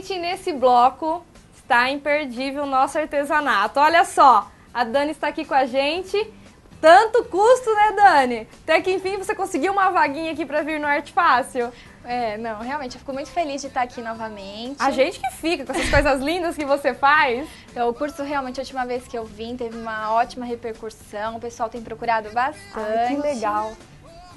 Gente, nesse bloco está imperdível o nosso artesanato. Olha só, a Dani está aqui com a gente. Tanto custo, né, Dani? Até que enfim você conseguiu uma vaguinha aqui para vir no Arte Fácil. Não, realmente, eu fico muito feliz de estar aqui novamente. A gente que fica com essas coisas lindas que você faz. Então, o curso, realmente, a última vez que eu vim, teve uma ótima repercussão. O pessoal tem procurado bastante. Ai, que legal.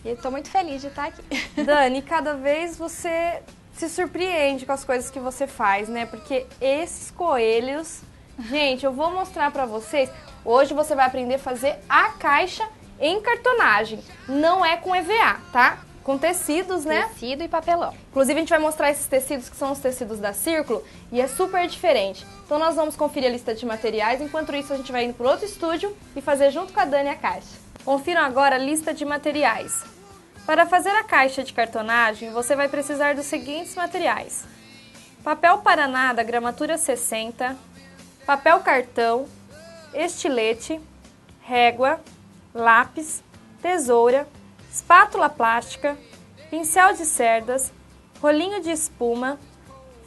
E eu tô muito feliz de estar aqui. Dani, cada vez você se surpreende com as coisas que você faz, né? Porque esses coelhos... Gente, eu vou mostrar pra vocês. Hoje você vai aprender a fazer a caixa em cartonagem. Não é com EVA, tá? Com tecidos, né? Tecido e papelão. Inclusive, a gente vai mostrar esses tecidos que são os tecidos da Círculo e é super diferente. Então, nós vamos conferir a lista de materiais. Enquanto isso, a gente vai indo para outro estúdio e fazer junto com a Dani a caixa. Confiram agora a lista de materiais. Para fazer a caixa de cartonagem, você vai precisar dos seguintes materiais. Papel Paraná da gramatura 60, papel cartão, estilete, régua, lápis, tesoura, espátula plástica, pincel de cerdas, rolinho de espuma,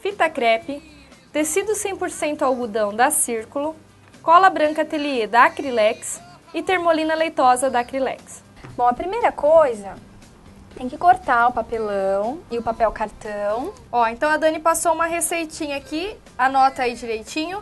fita crepe, tecido 100% algodão da Círculo, cola branca ateliê da Acrylex e termolina leitosa da Acrylex. Bom, a primeira coisa, tem que cortar o papelão e o papel cartão. Ó, então a Dani passou uma receitinha aqui, anota aí direitinho.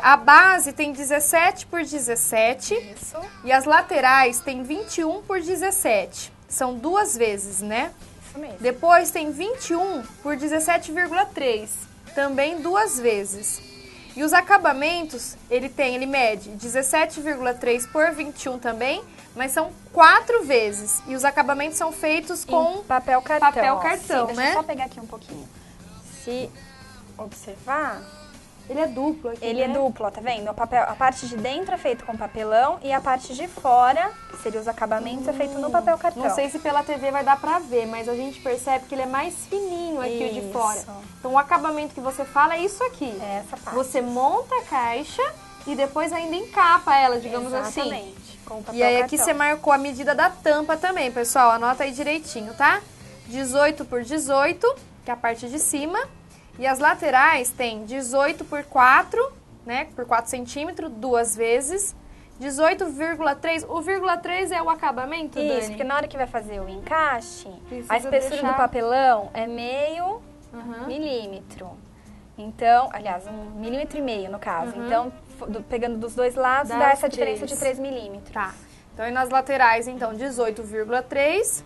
A base tem 17 por 17. Isso. E as laterais tem 21 por 17. São duas vezes, né? Isso mesmo. Depois tem 21 por 17,3. Também duas vezes. E os acabamentos, ele mede 17,3 por 21 também, mas são 4 vezes. E os acabamentos são feitos com papel cartão. Papel cartão, Deixa né? eu só pegar aqui um pouquinho. Se observar... Ele é duplo aqui, Ele é duplo, ó, tá vendo? A parte de dentro é feito com papelão e a parte de fora, que seria os acabamentos, é feito no papel cartão. Não sei se pela TV vai dar pra ver, mas a gente percebe que ele é mais fininho aqui o de fora. Isso. Então o acabamento que você fala é isso aqui. É essa parte. Você monta a caixa e depois ainda encapa ela, digamos assim. Exatamente. Com o papel E aí cartão. aqui você marcou a medida da tampa também, pessoal. Anota aí direitinho, tá? 18 por 18, que é a parte de cima. E as laterais tem 18 por 4, né? Por 4 centímetros, duas vezes. 18,3. O vírgula 3 é o acabamento, Dani? Isso, porque na hora que vai fazer o encaixe, Precisa a espessura deixar... do papelão é meio milímetro. Então, aliás, 1,5 milímetro no caso. Então, pegando dos dois lados, dá essa diferença de 3 milímetros. Tá. Então, e nas laterais, então, 18,3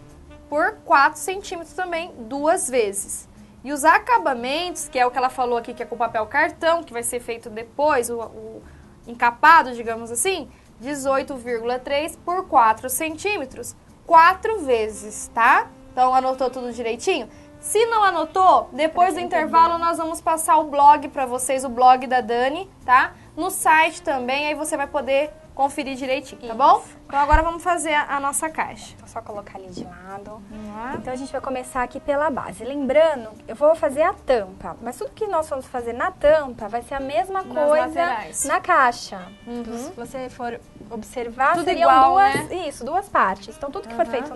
por 4 centímetros também, duas vezes. E os acabamentos, que é o que ela falou aqui, que é com papel cartão, que vai ser feito depois, o encapado, digamos assim, 18,3 por 4 centímetros, 4 vezes, tá? Então, anotou tudo direitinho? Se não anotou, depois do intervalo nós vamos passar o blog para vocês, o blog da Dani, tá? No site também, aí você vai poder conferir direitinho, tá bom? Então agora vamos fazer a nossa caixa. Então, só colocar ali de lado. Vamos lá. Então, a gente vai começar aqui pela base. Lembrando, eu vou fazer a tampa, mas tudo que nós vamos fazer na tampa vai ser a mesma coisa laterais. na caixa. Então, se você for observar, Tudo seriam igual, duas, né? Isso, duas partes. Então, tudo que for feito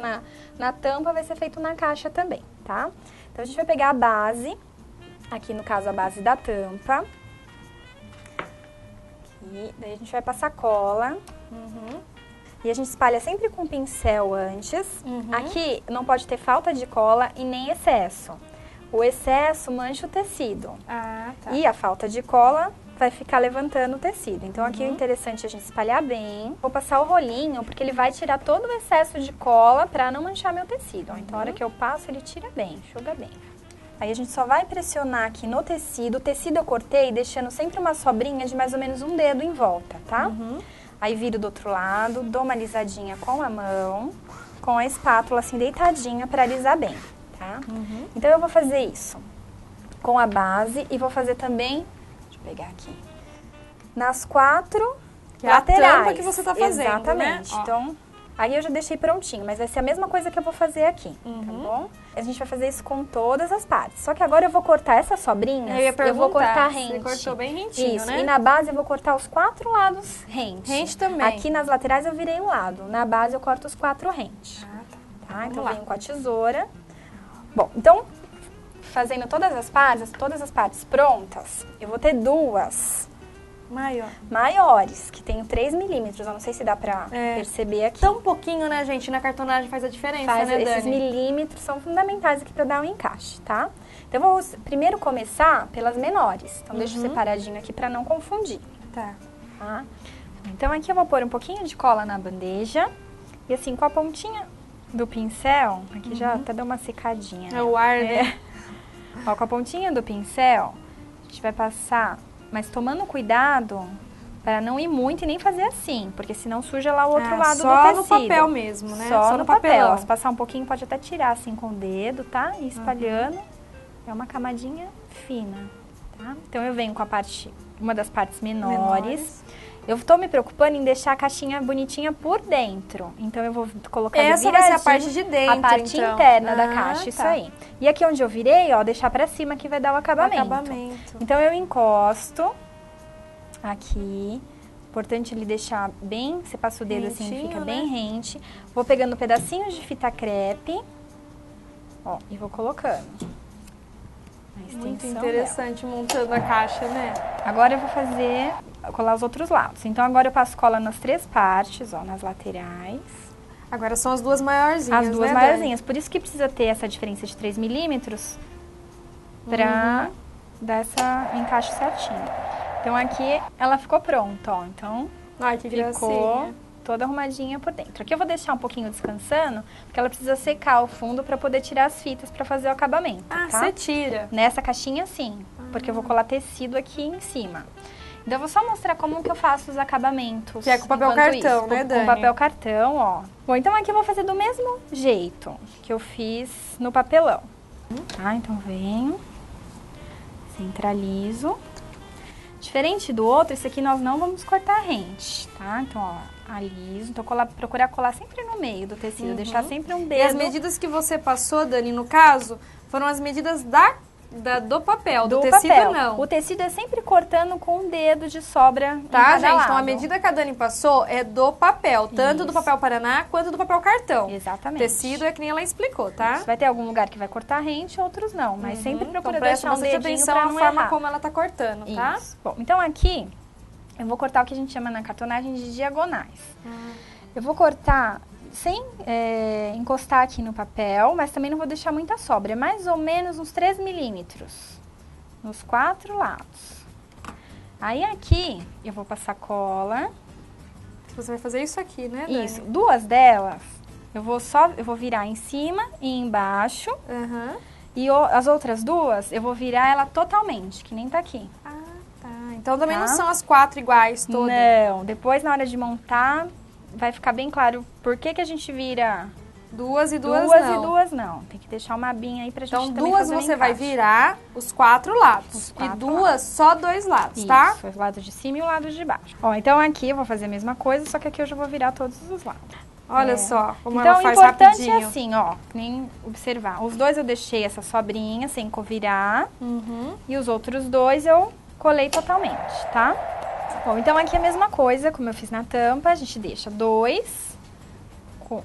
na tampa vai ser feito na caixa também, tá? Então, a gente vai pegar a base, aqui no caso a base da tampa. E daí a gente vai passar cola. E a gente espalha sempre com pincel antes. Aqui não pode ter falta de cola e nem excesso. O excesso mancha o tecido. Ah, tá. E a falta de cola vai ficar levantando o tecido. Então aqui é interessante a gente espalhar bem. Vou passar o rolinho, porque ele vai tirar todo o excesso de cola pra não manchar meu tecido. Ó. Então a hora que eu passo, ele tira bem, enxuga bem. Aí a gente só vai pressionar aqui no tecido. O tecido eu cortei deixando sempre uma sobrinha de mais ou menos um dedo em volta, tá? Aí viro do outro lado, dou uma alisadinha com a mão, com a espátula assim deitadinha pra alisar bem, tá? Então eu vou fazer isso com a base e vou fazer também, deixa eu pegar aqui, nas 4 Que é a laterais. tampa que você tá fazendo, Exatamente. né? Ó. Então, aí eu já deixei prontinho, mas vai ser a mesma coisa que eu vou fazer aqui, tá bom? A gente vai fazer isso com todas as partes. Só que agora eu vou cortar essas sobrinhas, Eu vou cortar você rente. cortou bem rentinho, Isso, né? e na base eu vou cortar os 4 lados rente. Rente também. Aqui nas laterais eu virei um lado, na base eu corto os 4 rente. Ah, tá. Tá? Então lá. venho com a tesoura. Bom, então fazendo todas as partes prontas, eu vou ter duas maiores, que tem 3 milímetros. Eu não sei se dá pra perceber aqui. Tão pouquinho, né, gente? Na cartonagem faz a diferença, Faz, né, Dani? esses milímetros são fundamentais aqui pra dar um encaixe, tá? Então, eu vou primeiro começar pelas menores. Então, deixa eu separadinho aqui pra não confundir. Tá. Tá? Então, aqui eu vou pôr um pouquinho de cola na bandeja. E assim, com a pontinha do pincel, aqui já até deu uma secadinha. É o ar, né? Ó, com a pontinha do pincel, a gente vai passar, mas tomando cuidado para não ir muito e nem fazer assim, porque senão suja lá o outro lado do tecido. Só no papel mesmo, né? Só no papel. papelão. Se passar um pouquinho, pode até tirar assim com o dedo, tá? E espalhando. É uma camadinha fina, tá? Então, eu venho com a parte, uma das partes menores. Eu tô me preocupando em deixar a caixinha bonitinha por dentro. Então, eu vou colocar essa vai ser a parte de dentro, a parte então. interna da caixa, isso tá. aí. E aqui onde eu virei, ó, deixar pra cima que vai dar o acabamento. Então, eu encosto aqui. Importante ele deixar bem, você passa o dedo assim, fica bem rente. Vou pegando pedacinhos de fita crepe, ó, e vou colocando. Muito interessante montando a caixa, né? Agora eu vou colar os outros lados. Então, agora eu passo cola nas 3 partes, ó, nas laterais. Agora são as duas maiorzinhas, As duas né, maiorzinhas. Por isso que precisa ter essa diferença de 3 milímetros pra dar essa encaixe certinho. Então, aqui ela ficou pronta, ó. Então, ai, que ficou gracinha. toda arrumadinha por dentro. Aqui eu vou deixar um pouquinho descansando, porque ela precisa secar o fundo pra poder tirar as fitas pra fazer o acabamento, Ah, tá? você tira. Nessa caixinha, sim, porque eu vou colar tecido aqui em cima. Então, eu vou só mostrar como que eu faço os acabamentos. Que é com papel cartão, né, Dani? Com papel cartão, ó. Bom, então aqui eu vou fazer do mesmo jeito que eu fiz no papelão. Tá, então venho, centralizo. Diferente do outro, esse aqui nós não vamos cortar rente, tá? Então, ó, aliso. Então, procurar colar sempre no meio do tecido, deixar sempre um dedo. E as medidas que você passou, Dani, no caso, foram as medidas do papel, do tecido papel. não. O tecido é sempre cortando com um dedo de sobra em Tá, cada gente? lado. Então, a medida que a Dani passou é do papel, tanto do Isso. papel Paraná quanto do papel cartão. Exatamente. O tecido é que nem ela explicou, tá? Vai ter algum lugar que vai cortar rente, outros não. Mas sempre procura Então, presta deixar um bastante dedinho atenção pra na não forma errar. como ela tá cortando, tá? Isso. Bom, então aqui eu vou cortar o que a gente chama na cartonagem de diagonais. Eu vou cortar sem encostar aqui no papel, mas também não vou deixar muita sobra. É mais ou menos uns 3 milímetros nos 4 lados. Aí aqui eu vou passar cola. Você vai fazer isso aqui, né, Dani? Isso. 2 delas eu vou virar em cima e embaixo. E as outras 2 eu vou virar ela totalmente, que nem tá aqui. Ah, tá. Então também Tá? não são as 4 iguais todas. Não, depois na hora de montar vai ficar bem claro por que a gente vira 2 e 2 duas não. e 2 não. Tem que deixar uma abinha aí pra gente Então, também 2 fazer o você vai encaixe. virar os 4 lados. Os E 4 2 só 2 lados, Isso, tá? os lados de cima e o lado de baixo. Ó, então aqui eu vou fazer a mesma coisa, só que aqui eu já vou virar todos os lados. Olha só como Então, ela o faz importante rapidinho. é assim, ó, nem observar. Os 2 eu deixei essa sobrinha sem covirar. E os outros 2 eu colei totalmente, tá? Bom, então aqui é a mesma coisa, como eu fiz na tampa, a gente deixa 2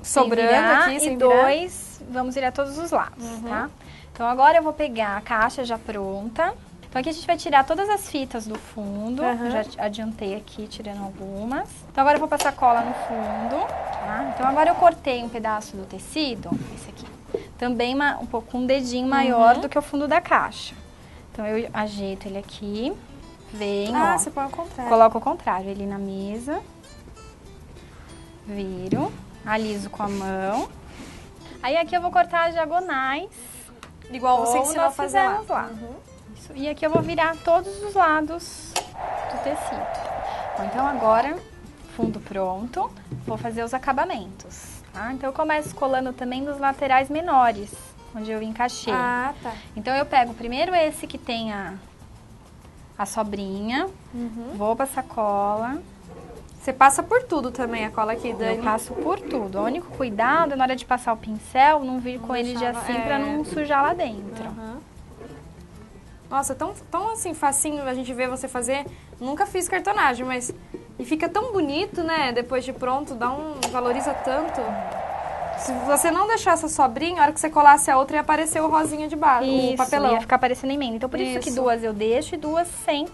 sobrando aqui, sem e virar. 2 vamos virar todos os lados, tá? Então agora eu vou pegar a caixa já pronta. Então aqui a gente vai tirar todas as fitas do fundo, já adiantei aqui tirando algumas. Então agora eu vou passar cola no fundo, tá? Então agora eu cortei um pedaço do tecido, esse aqui, também um pouco um dedinho maior do que o fundo da caixa. Então eu ajeito ele aqui, venho, ó, você põe ao contrário. coloco ao contrário ele na mesa, viro, aliso com a mão. Aí aqui eu vou cortar as diagonais, Igual você como ensinou a nós fazer lá. fizemos lá. Isso. E aqui eu vou virar todos os lados do tecido. Bom, então agora, fundo pronto, vou fazer os acabamentos, tá? Então eu começo colando também nos laterais menores, onde eu encaixei. Ah, tá. Então eu pego primeiro esse que tem a sobrinha, vou passar cola. Você passa por tudo também a cola aqui, Dani. Eu passo por tudo. O único cuidado é na hora de passar o pincel, não vir com ele de deixar- assim pra não sujar lá dentro. Nossa, tão assim, facinho a gente ver você fazer. Nunca fiz cartonagem, mas... E fica tão bonito, né? Depois de pronto, valoriza tanto. Se você não deixar essa sobrinha, a hora que você colasse a outra ia aparecer o rosinha de baixo, o papelão. Ia ficar parecendo emenda. Então por isso que 2 eu deixo e 2 sem,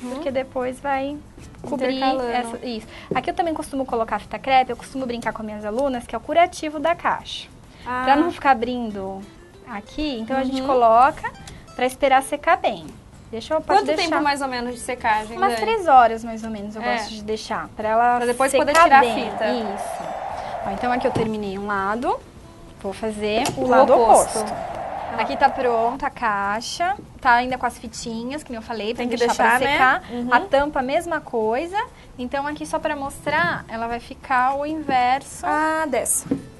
porque depois vai cobrir essa, isso. Aqui eu também costumo colocar fita crepe, eu costumo brincar com minhas alunas, que é o curativo da caixa. Pra não ficar abrindo aqui, então a gente coloca pra esperar secar bem. Quanto tempo mais ou menos de secagem, Umas 3 horas mais ou menos eu gosto de deixar, pra ela pra depois secar poder tirar bem. a fita. Isso. Ó, então aqui eu terminei um lado, vou fazer o lado oposto. Aqui tá pronta a caixa, tá ainda com as fitinhas, que nem eu falei, pra deixar pra secar. Né? A tampa, a mesma coisa. Então aqui só pra mostrar, ela vai ficar o inverso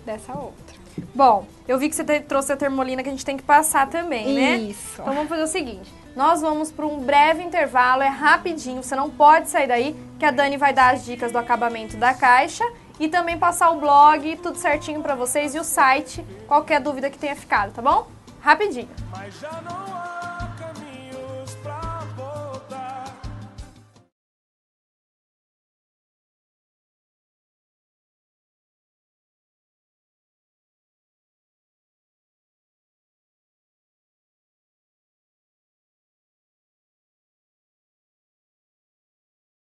dessa outra. Bom, eu vi que você trouxe a termolina que a gente tem que passar também, né? Isso. Então vamos fazer o seguinte, nós vamos para um breve intervalo, é rapidinho, você não pode sair daí, que a Dani vai dar as dicas do acabamento da caixa e também passar o blog, tudo certinho para vocês e o site, qualquer dúvida que tenha ficado, tá bom? Rapidinho. Mas já não há